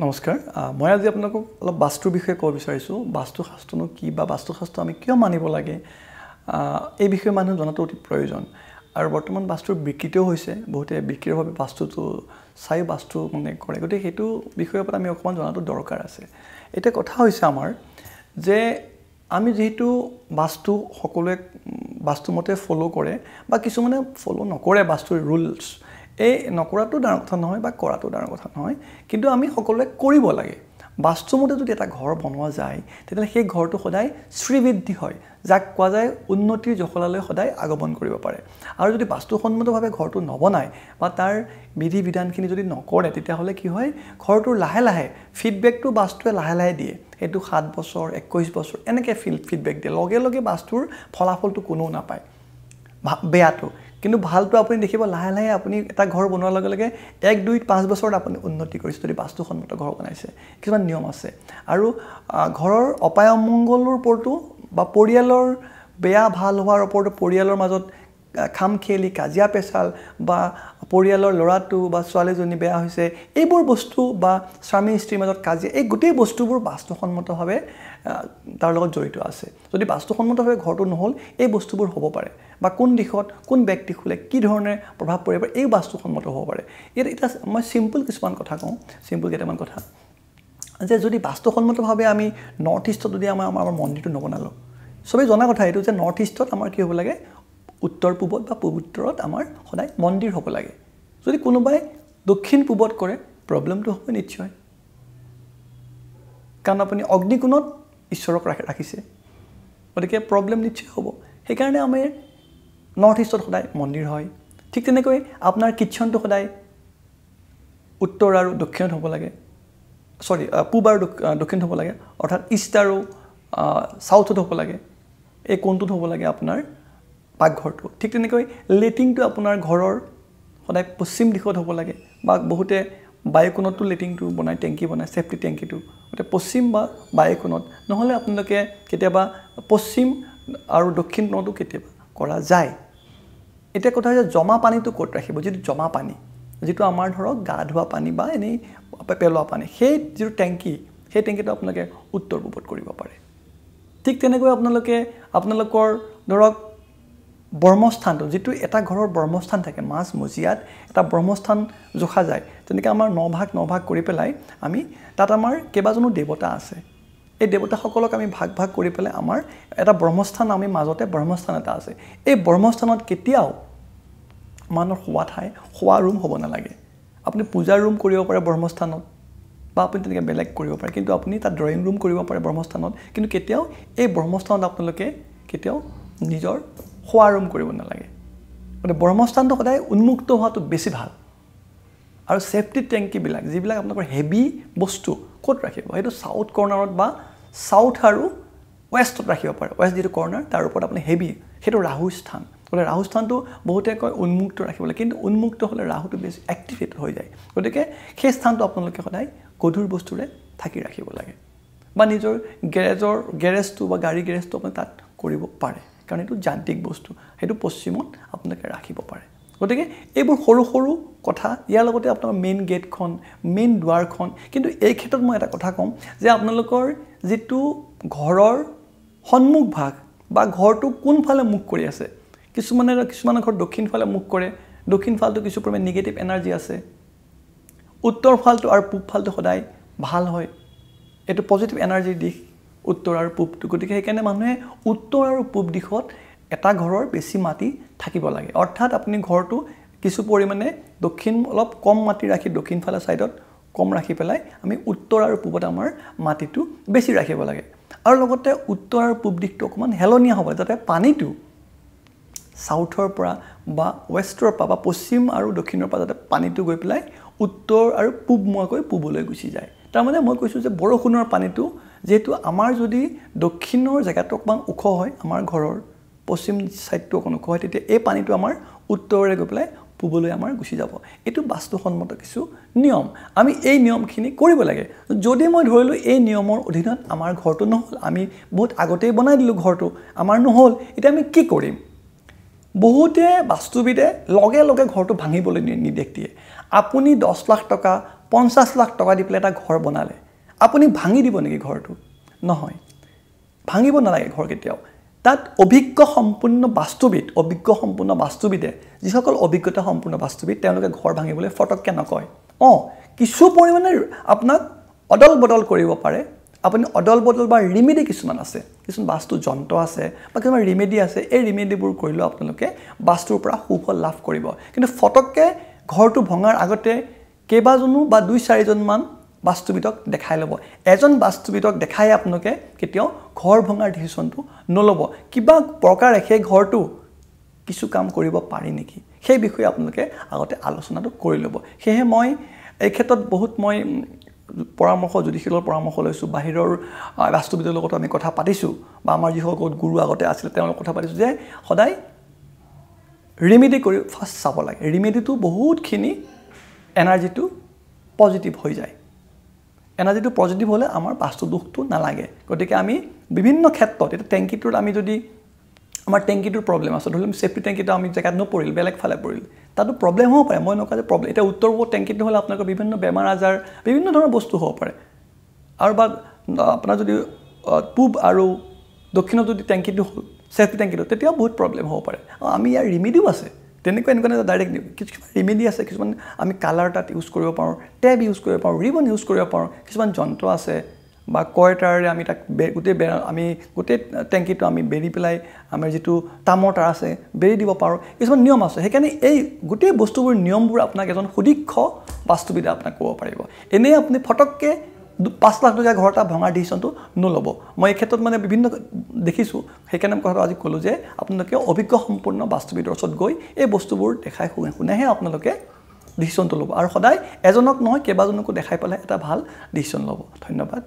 নমস্কাৰ মই আজি আপোনালোকক অলপ বাস্তুৰ বিষয়ে ক'ব বিচাৰিছোঁ বাস্তুশাস্ত্ৰনো কি বা বাস্তুশাস্ত্ৰ আমি কিয় মানিব লাগে এই বিষয়ে মানুহ জনাটো অতি প্ৰয়োজন আৰু বৰ্তমান বাস্তুৰ বিকৃতিও হৈছে বহুতে বিকৃতিৰ বাবে বাস্তুটো চাই বাস্তু মানে কৰে গতিকে সেইটো বিষয়ৰ ওপৰত আমি অকমান জনাটো দৰকাৰ আছে এটা কথা হৈছে আমাৰ যে আমি যেহেতু বাস্তু সকলোৱে বাস্তুমতে ফলো কৰে বা কিছুমানে ফলো নকৰে বাস্তুৰ ৰুলছ এই নকৰাটো ডাঙৰ কথা নহয় বা কৰাটো ডাঙৰ কথা নহয় কিন্তু আমি সকলোৱে কৰিব লাগে বাস্তুমতে যদি এটা ঘৰ বনোৱা যায় তেতিয়া সেই ঘৰটো সদায় শ্ৰীবৃদ্ধি হয় যাক কোৱা যায় উন্নতিৰ জখলালৈ সদায় আগমন কৰিব পাৰে আৰু যদি বাস্তুসন্মতভাৱে ঘৰটো নবনায় বা তাৰ বিধি বিধানখিনি যদি নকৰে তেতিয়া হলে কি হয় ঘৰটোৰ লাহে লাহে ফিডবেকটো বাস্তুৱে লাহে লাহে দিয়ে এটো 7 বছৰ 21 বছৰ এনেকৈ ফিডবেক দিয়ে লগে লগে বাস্তুৰ ফলাফলটো কোনো নাপায় বেয়াটো কিন্তু ভালটো আপুনি দেখিব লাহে লাহে আপুনি এটা ঘৰ বনোৱাৰ লগে লগে 1 2 5 বছৰত আপুনি উন্নতি কৰিছে যদি বাস্তুসন্মত ঘৰ বনাইছে কিছুমান নিয়ম আছে আৰু ঘৰৰ অপায় অমংগলৰ ওপৰতো বা পৰিয়ালৰ বেয়া ভাল হোৱাৰ ওপৰতো পৰিয়ালৰ মাজত খাম খেলি কাজিয়া পেছাল বা পৰিয়ালৰ লৰাটো বা ছোৱালীজনী বেয়া হৈছে এইবোৰ বস্তু বা স্বামী স্ত্ৰীৰ মাজত কাজিয়া এই গোটেই বস্তুবোৰ বাস্তুসন্মতভাৱে তাৰ লগত জড়িত আছে যদি বাস্তুসন্মতভাৱে ঘৰটো নহল এই বস্তুবোৰ হ'ব পাৰে বা কোন দিশত কোন ব্যক্তি খুলে কি ধৰণে প্ৰভাৱ পৰিব এই বাস্তুসন্মত হ'ব পাৰে এটা মই সিম্পল কিছুমান কথা কওঁ সিম্পল কেইটামান কথা যে যদি বাস্তুসন্মতভাৱে আমি নৰ্থ ইষ্টত যদি আমাৰ মন্দিৰটো নবনালো সবে জনা কথা এইটো যে নৰ্থ ইষ্টত আমাৰ কি হ'ব লাগে উত্তৰ পূবত বা পূব উত্তৰত আমাৰ সদায় মন্দিৰ হ'ব লাগে যদি কোনোবাই দক্ষিণ পূবত কৰে প্ৰবলেমটো হ'ব নিশ্চয় কাৰণ আপুনি অগ্নিকোণত ঈশ্বৰক ৰাখিছে গতিকে প্ৰবলেম নিশ্চয় হ'ব সেইকাৰণে আমি নৰ্থ ইষ্টত সদায় মন্দিৰ হয় ঠিক তেনেকৈ আপোনাৰ কিচনটো সদায় উত্তৰ আৰু দক্ষিণত হ'ব লাগে সৰি পূব আৰু দক্ষিণত হ'ব লাগে অৰ্থাৎ ইষ্ট আৰু সাউথত হ'ব লাগে এই কোণটোত হ'ব লাগে আপোনাৰ পাকঘৰটো ঠিক তেনেকৈ লেটিংটো আপোনাৰ ঘৰৰ সদায় পশ্চিম দিশত হ'ব লাগে বা বহুতে বায়ুকোণতো লেটিংটো বনায় টেংকি বনায় সেফটি টেংকিটো গতে পশ্চিম বা বায়ুকোণত নহলে আপোনালোকে কেতিয়াবা পশ্চিম আৰু দক্ষিণ কোণতো কেতিয়াবা কৰা যায় এটা কথা যে জমা পানীটো ক'ত ৰাখিব যেটো জমা পানী যেটো আমাৰ ধৰক গা ধোৱা পানী বা এনেই পেলোৱা পানী সেই যেটো টেংকি সেই টেংকিটো আপোনালোকে উত্তৰ পূবত কৰিব পাৰে ঠিক তেনেকৈ আপোনালোকৰ ধৰক ব্ৰহ্মস্থানটো যেটো এটা ঘৰৰ ব্ৰহ্মস্থান থাকে মাছ মজিয়াত এটা ব্ৰহ্মস্থান জোখা যায় তেনেকৈ আমাৰ নভাগ কৰি পেলাই আমি তাত আমাৰ কেবাজনো দেৱতা আছে এই দেৱতাসকলক আমি ভাগ কৰি পেলাই আমাৰ এটা ব্ৰহ্মস্থান আমি মাজতে ব্ৰহ্মস্থান এটা আছে এই ব্ৰহ্মস্থানত কেতিয়াও মানুহৰ খোৱা ৰুম হ'ব নালাগে আপুনি পূজাৰ ৰুম কৰিব পাৰে ব্ৰহ্মস্থানত বা আপুনি তেনেকৈ বেলেগ কৰিব পাৰে কিন্তু আপুনি তাত ড্ৰয়িং ৰুম কৰিব পাৰে ব্ৰহ্মস্থানত কিন্তু কেতিয়াও এই ব্ৰহ্মস্থানত আপোনালোকে কেতিয়াও নিজৰ খোৱা ৰুম কৰিব নালাগে মানে ব্ৰহ্মস্থানটো সদায় উন্মুক্ত হোৱাটো বেছি ভাল আৰু সেফটি টেংকি বিলাক যিবিলাক আপোনালোকৰ হেভি বস্তু ক'ত ৰাখিব সেইটো সাউথ কৰ্নাৰত বা সাউথ আৰু ওয়েষ্টত ৰাখিব পাৰে ওয়েষ্ট যেটো কৰ্নাৰ তাৰ ওপৰত আপুনি হেভি সেইটো ৰাহু স্থান গলে ৰাহু স্থানটো বহুতে কয় উন্মুক্ত ৰাখিবলৈ কিন্তু উন্মুক্ত হলে ৰাহুটো বেছি এক্টিভেট হৈ যায় গতিকে সেই স্থানটো আপোনালোকে সদায় গধুৰ বস্তুৰে থাকি ৰাখিব লাগে বা নিজৰ গেৰেজটো বা গাড়ী গেৰেজটো আপুনি তাত কৰিব পাৰে কাৰণ এইটো যান্ত্ৰিক বস্তু সেইটো পশ্চিমত আপোনালোকে ৰাখিব পাৰে গতিকে এইবোৰ সৰু সৰু কথা ইয়াৰ লগতে আপোনাৰ মেইন গেটখন মেইন দুৱাৰখন কিন্তু এই ক্ষেত্ৰত মই এটা কথা ক'ম যে আপোনালোকৰ যেটো ঘৰৰ সন্মুখ ভাগ বা ঘৰটো কোনফালে মুখ কৰি আছে কিছুমান ঘৰ দক্ষিণ ফালে মুখ কৰে দক্ষিণ ফালটো কিছু পৰিমাণে নিগেটিভ এনাৰ্জি আছে উত্তৰ ফালটো আৰু পূব ফালটো সদায় ভাল হয় এটো পজিটিভ এনাৰ্জি দিশ উত্তৰ আৰু পূবটো গতিকে সেইকাৰণে মানুহে উত্তৰ আৰু পূব দিশত এটা ঘৰৰ বেছি মাটি থাকিব লাগে অৰ্থাৎ আপুনি ঘৰটো কিছু পৰিমাণে দক্ষিণ অলপ কম মাটি ৰাখি দক্ষিণ ফালে সাইডত কম ৰাখি পেলাই আমি উত্তৰ আৰু পূবত আমাৰ মাটিটো বেছি ৰাখিব লাগে আৰু লগতে উত্তৰ আৰু পূব দিশটো অকমান হেলনীয়া হ'ব যাতে পানীটো সাউথৰ পৰা বা ওয়েষ্টৰ পৰা বা পশ্চিম আৰু দক্ষিণৰ পৰা যাতে পানীটো গৈ পেলাই উত্তৰ আৰু পূব মুৱাকৈ পূবলৈ গুচি যায় তাৰ মানে মই কৈছো যে বৰষুণৰ পানীটো যেহেতু আমাৰ যদি দক্ষিণৰ জায়গাটো অকমান ওখ হয় আমাৰ ঘৰৰ পশ্চিম সাইডটো অকন ওখ হয় তেতিয়া এই পানীটো আমাৰ উত্তৰৰে গৈ পেলাই পূবলৈ আমাৰ গুচি যাব এটো বাস্তুসন্মত কিছু নিয়ম আমি এই নিয়মখিনি কৰিব লাগে যদি মই ধৰিলো এই নিয়মৰ অধীনত আমাৰ ঘৰটো নহল আমি বহুত আগতেই বনাই দিলো ঘৰটো আমাৰ নহল এটা আমি কি কৰিম বহুতে বাস্তুবিদে লগে লগে ঘৰটো ভাঙিবলৈ নিৰ্দেশ দিয়ে আপুনি 10 লাখ টকা 50 লাখ টকা দি পেলাই এটা ঘৰ বনালে আপুনি ভাঙি দিব নেকি ঘৰটো নহয় ভাঙিব নালাগে ঘৰ কেতিয়াও তাত অভিজ্ঞ সম্পূৰ্ণ বাস্তুবিদে যিসকল অভিজ্ঞতা সম্পূৰ্ণ বাস্তুবিদ তেওঁলোকে ঘৰ ভাঙিবলৈ ফটককে নকয় কিছু পৰিমাণে আপোনাক অদল বদল কৰিব পাৰে আপুনি অদল বদল বা ৰিমেডি কিছুমান আছে কিছুমান বাস্তু যন্ত্ৰ আছে বা কিছুমান ৰিমেডি আছে এই ৰিমেডিবোৰ কৰিলে আপোনালোকে বাস্তুৰ পৰা সুফল লাভ কৰিব কিন্তু ফটককে ঘৰটো ভঙাৰ আগতে কেইবাজনো বা 2-4 জন মান বাস্তুবিদক দেখাই ল'ব এজন বাস্তুবিদক দেখাই আপোনালোকে কেতিয়াও ঘৰ ভঙাৰ ডিসিশনটো নলব কিবা প্ৰকাৰে সেই ঘৰটো কিছু কাম কৰিব পাৰি নেকি সেই বিষয়ে আপোনালোকে আগতে আলোচনাটো কৰি ল'ব সেয়ে মই এই ক্ষেত্ৰত বহুত মই পৰামৰ্শ জ্যোতিষীলৰ পৰামৰ্শ লৈছো বাহিৰৰ বাস্তুবিদৰ লগত আমি কথা পাতিছো বা আমাৰ যিসকল গুৰু আগতে আছিল তেওঁলোকৰ কথা পাতিছো যে সদায় ৰিমেডি কৰি ফাৰ্স্ট চাব লাগে ৰিমেডিটো বহুতখিনি এনাৰ্জিটো পজিটিভ হৈ যায় এনাৰ্জিটো পজিটিভ হলে আমাৰ বাস্তু দুখটো নালাগে গতিকে আমি বিভিন্ন ক্ষেত্ৰত এটা টেংকিটোৰ আমি যদি আমাৰ টেংকিটোৰ প্ৰবলেম আছে ধৰিম সেফটি টেংকিটো আমি জায়গাত নপৰিল বেলেগ ফালে পৰিল তাতো প্ৰবলেম হ'ব পাৰে মই নকওঁ যে প্ৰবলেম এটা উত্তৰপূব টেংকিটো হলে আপোনালোকৰ বিভিন্ন বেমাৰ আজাৰ বিভিন্ন ধৰণৰ বস্তু হ'ব পাৰে আৰু বা আপোনাৰ যদি পূব আৰু দক্ষিণত যদি টেংকিটো হল সেফটি টেংকিটো তেতিয়া বহুত প্ৰবলেম হ'ব পাৰে আমি ইয়াৰ ৰিমেডিও আছে তেনেকৈ এনেকুৱা ডাইৰেক্ট কিছুমান ৰিমেডি আছে কিছুমান আমি কালাৰ তাত ইউজ কৰিব পাৰোঁ টেব ইউজ কৰিব পাৰোঁ ৰিবন ইউজ কৰিব পাৰোঁ কিছুমান যন্ত্ৰ আছে বা কয়টাৰে আমি তাক আমি গোটেই টেংকিটো আমি বেৰি পেলাই আমাৰ যেটো তামৰ তাৰ আছে বেৰি দিব পাৰোঁ কিছুমান নিয়ম আছে সেইকাৰণে এই গোটেই বস্তুবোৰ নিয়মবোৰ আপোনাক এজন সুদীক্ষ বাস্তুবিদে আপোনাক ক'ব পাৰিব এনে আপুনি ফটককে 5 লাখ টকা ঘৰ এটা ভঙাৰ ডিসিশনটো নলব মই এই ক্ষেত্ৰত মানে বিভিন্ন দেখিছো সেইকাৰণে মই কথা আজি ক'লো যে আপোনালোকে অভিজ্ঞ সম্পূৰ্ণ বাস্তুবিদৰ ওচৰত গৈ এই বস্তুবোৰ দেখাই শুনেহে আপোনালোকে ডিসিশনটো ল'ব আৰু সদায় এজনক নহয় কেইবাজনকো দেখাই পেলাই এটা ভাল ডিসিশন ল'ব ধন্যবাদ